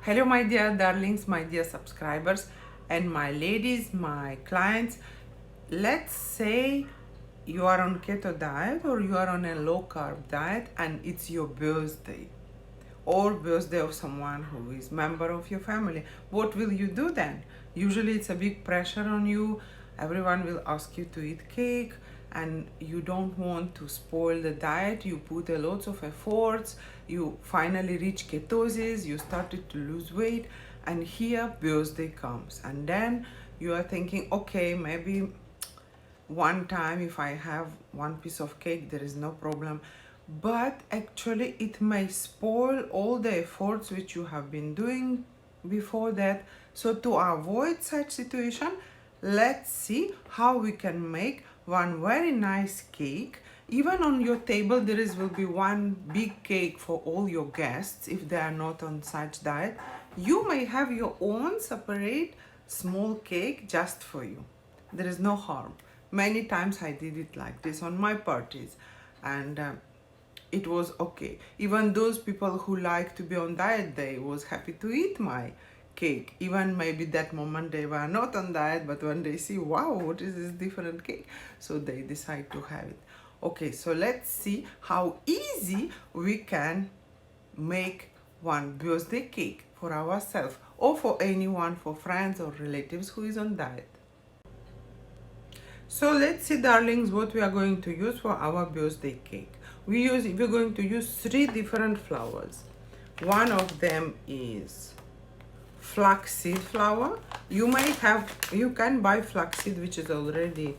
Hello my dear darlings, my dear subscribers and my ladies, my clients. Let's say you are on keto diet or you are on a low carb diet and it's your birthday or birthday of someone who is member of your family. What will you do then? Usually it's a big pressure on you. Everyone will ask you to eat cake and you don't want to spoil the diet. You put a lot of efforts, you finally reach ketosis, you started to lose weight, and here birthday comes, and then you are thinking, okay, maybe one time if I have one piece of cake there is no problem, but actually it may spoil all the efforts which you have been doing before that. So to avoid such situation, let's see how we can make one very nice cake. Even on your table there will be one big cake for all your guests if they are not on such diet. You may have your own separate small cake just for you. There is no harm. Many times I did it like this on my parties, and it was okay. Even those people who like to be on diet, they was happy to eat my cake. Even maybe that moment they were not on diet, but when they see, wow, what is this different cake? So they decide to have it. Okay, so let's see how easy we can make one birthday cake for ourselves or for anyone, for friends or relatives who is on diet. So let's see, darlings, what we are going to use for our birthday cake. We're going to use 3 different flours. One of them is flaxseed flour. You can buy flaxseed which is already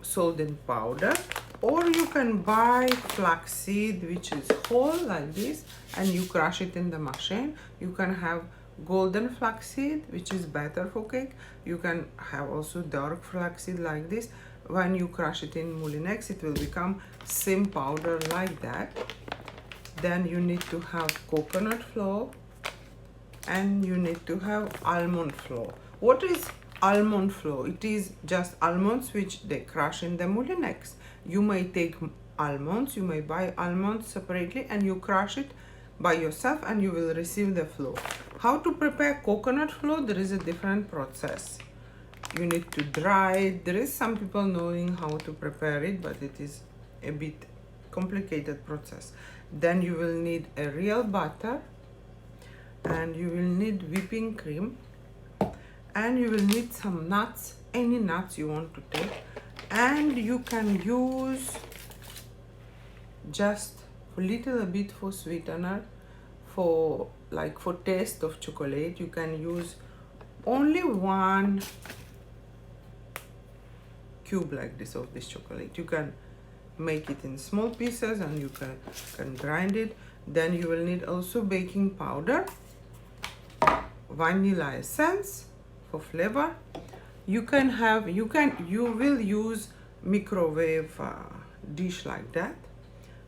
sold in powder, or you can buy flaxseed which is whole like this and you crush it in the machine. You can have golden flaxseed which is better for cake. You can have also dark flaxseed like this. When you crush it in Moulinex, it will become same powder like that. Then you need to have coconut flour and you need to have almond flour. What is almond flour? It is just almonds which they crush in the Moulinex. You may take almonds, you may buy almonds separately and you crush it by yourself and you will receive the flour. How to prepare coconut flour? There is a different process. You need to dry it. There is some people knowing how to prepare it, but it is a bit complicated process. Then you will need a real butter and you will need whipping cream and you will need some nuts, any nuts you want to take, and you can use just a little bit for sweetener, for taste of chocolate. You can use only 1 cube like this of this chocolate. You can make it in small pieces and you can grind it. Then you will need also baking powder, vanilla essence for flavor. You will use microwave dish like that,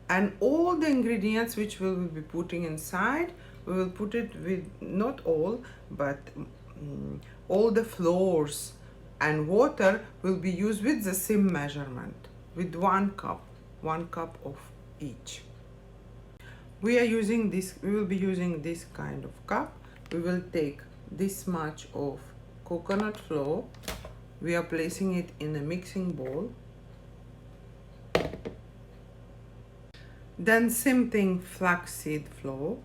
and all the ingredients which we will be putting inside, we will put it with, not all, but all the flours and water will be used with the same measurement, with 1 cup of each. We will be using this kind of cup. We will take this much of coconut flour. We are placing it in a mixing bowl. Then same thing, flaxseed flour.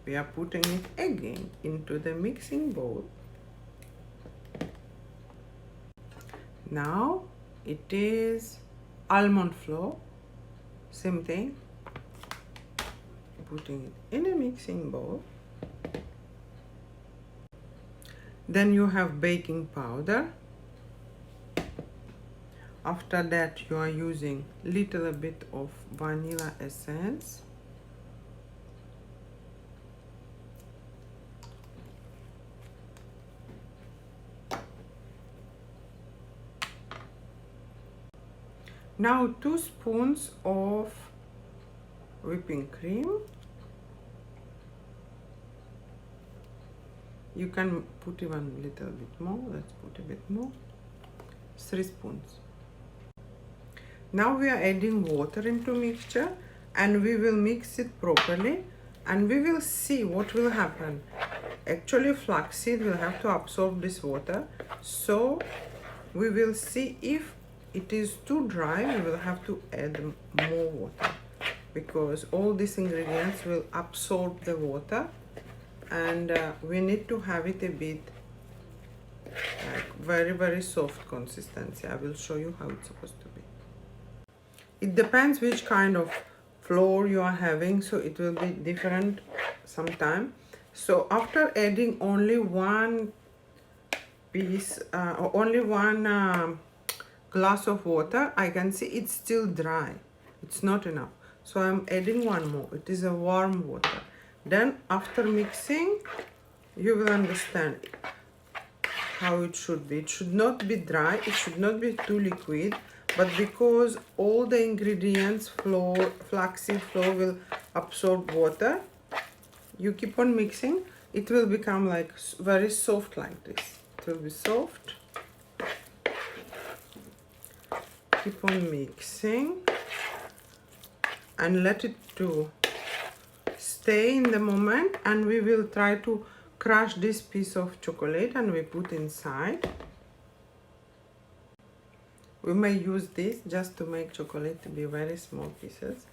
We are putting it again into the mixing bowl. Now it is almond flour. Same thing. Putting it in a mixing bowl. Then you have baking powder. After that you are using little bit of vanilla essence. Now 2 spoons of whipping cream. You can put even a little bit more. Let's put a bit more. 3 spoons. Now we are adding water into mixture and we will mix it properly and we will see what will happen. Actually, flaxseed will have to absorb this water, so we will see if it is too dry. We will have to add more water, because all these ingredients will absorb the water, and we need to have it a bit like very soft consistency. I will show you how it's supposed to be. It depends which kind of flour you are having, so it will be different sometime. So after adding only one piece or only one glass of water, I can see it's still dry. It's not enough, so I'm adding one more. It is a warm water. Then after mixing, you will understand how it should be. It should not be dry, it should not be too liquid, but because all the ingredients, flour, flaxseed flour, will absorb water, you keep on mixing, it will become like very soft like this. It will be soft. Keep on mixing and let it to stay in the moment, and we will try to crush this piece of chocolate and we put inside. We may use this just to make chocolate to be very small pieces,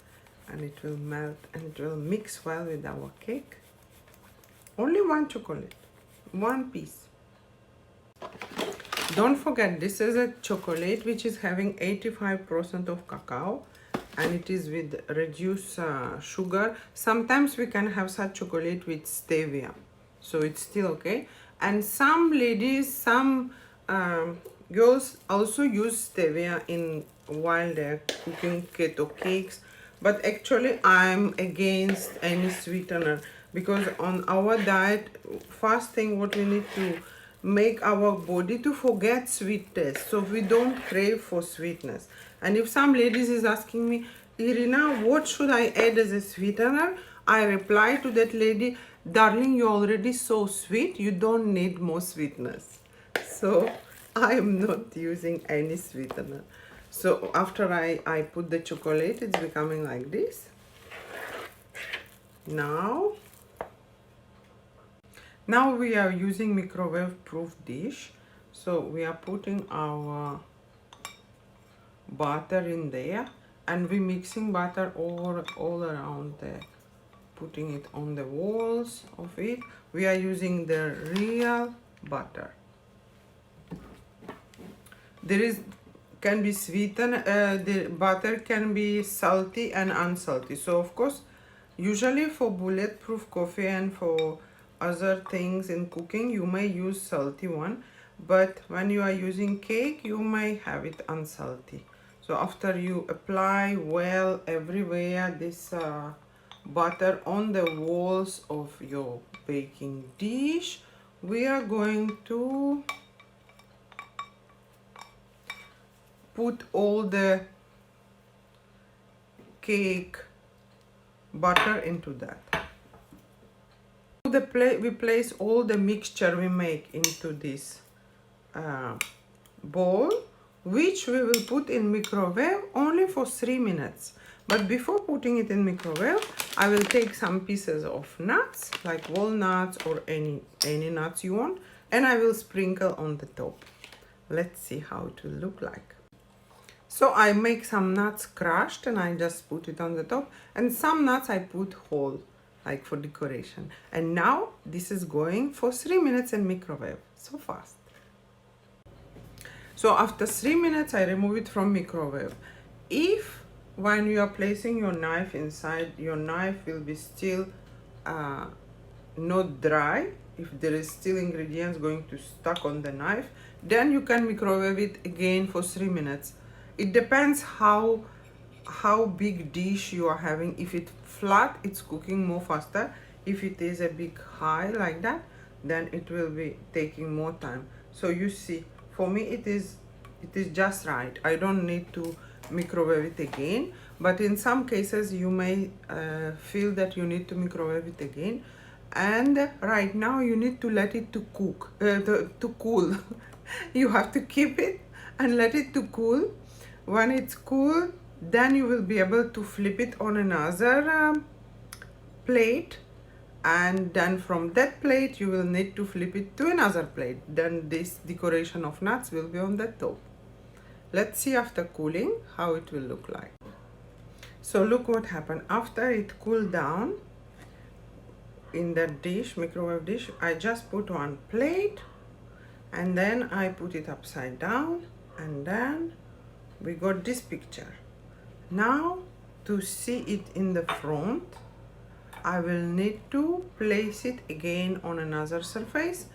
and it will melt and it will mix well with our cake. Only one chocolate, one piece. Don't forget, this is a chocolate which is having 85% of cacao, and it is with reduced sugar. Sometimes we can have such chocolate with stevia, so it's still okay. And some ladies, some girls also use stevia in while they're cooking keto cakes, but actually I'm against any sweetener, because on our diet, first thing what we need to make our body to forget sweet taste, so we don't crave for sweetness. And if some ladies is asking me, Irina, what should I add as a sweetener? I reply to that lady, darling, you're already so sweet, you don't need more sweetness. So I am not using any sweetener. So after I put the chocolate, it's becoming like this. Now we are using microwave proof dish. So we are putting our butter in there, and we mixing butter all around there, putting it on the walls of it. We are using the real butter. Can be sweetened, the butter can be salty and unsalty. So of course, usually for bulletproof coffee and for other things in cooking, you may use salty one, but when you are using cake, you may have it unsalty. So after you apply well everywhere this butter on the walls of your baking dish, we are going to put all the cake butter into that. We place all the mixture we make into this bowl, which we will put in microwave only for 3 minutes. But before putting it in microwave, I will take some pieces of nuts, like walnuts or any nuts you want, and I will sprinkle on the top. Let's see how it will look like. So I make some nuts crushed and I just put it on the top, and some nuts I put whole, like for decoration. And now this is going for 3 minutes in microwave. So fast. So after 3 minutes I remove it from microwave. If when you are placing your knife inside, your knife will be still not dry, if there is still ingredients going to stuck on the knife, then you can microwave it again for 3 minutes. It depends how big dish you are having. If it's flat, it's cooking more faster. If it is a big high like that, then it will be taking more time. So you see, for me it is just right. I don't need to microwave it again, but in some cases you may feel that you need to microwave it again, and right now you need to let it to cool. You have to keep it and let it to cool. When it's cool, then you will be able to flip it on another plate and then from that plate you will need to flip it to another plate. Then this decoration of nuts will be on the top. Let's see after cooling how it will look like. So look what happened after it cooled down. In that dish, microwave dish, I just put one plate and then I put it upside down, and then we got this picture. Now to see it in the front, I will need to place it again on another surface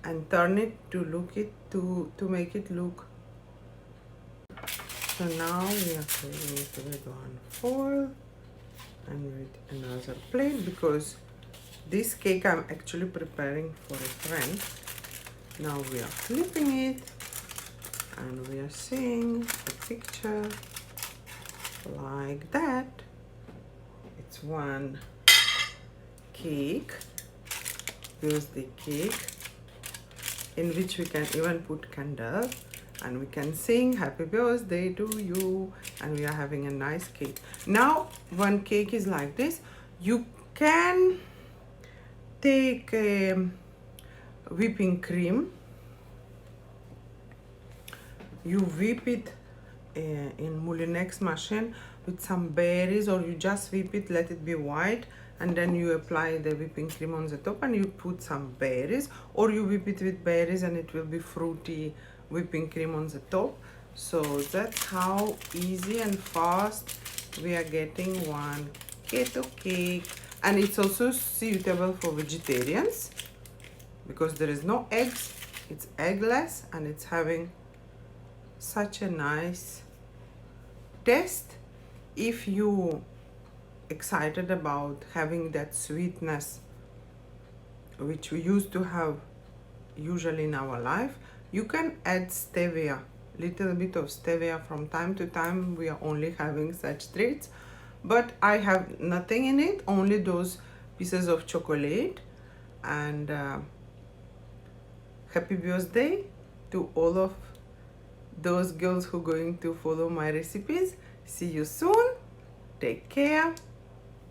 and turn it to make it look. So now we are cleaning it with one foil and with another plate, because this cake I'm actually preparing for a friend. Now we are flipping it and we are seeing the picture like that. It's one cake, birthday cake, in which we can even put candle and we can sing happy birthday to you, and we are having a nice cake. Now one cake is like this. You can take whipping cream, you whip it in Moulinex machine with some berries, or you just whip it, let it be white, and then you apply the whipping cream on the top and you put some berries, or you whip it with berries and it will be fruity whipping cream on the top. So that's how easy and fast we are getting one keto cake. And it's also suitable for vegetarians because there is no eggs, it's eggless, and it's having such a nice taste. If you excited about having that sweetness which we used to have usually in our life, you can add stevia, little bit of stevia from time to time. We are only having such treats, but I have nothing in it, only those pieces of chocolate. And happy birthday to all of those girls who are going to follow my recipes. See you soon. Take care.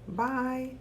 Bye.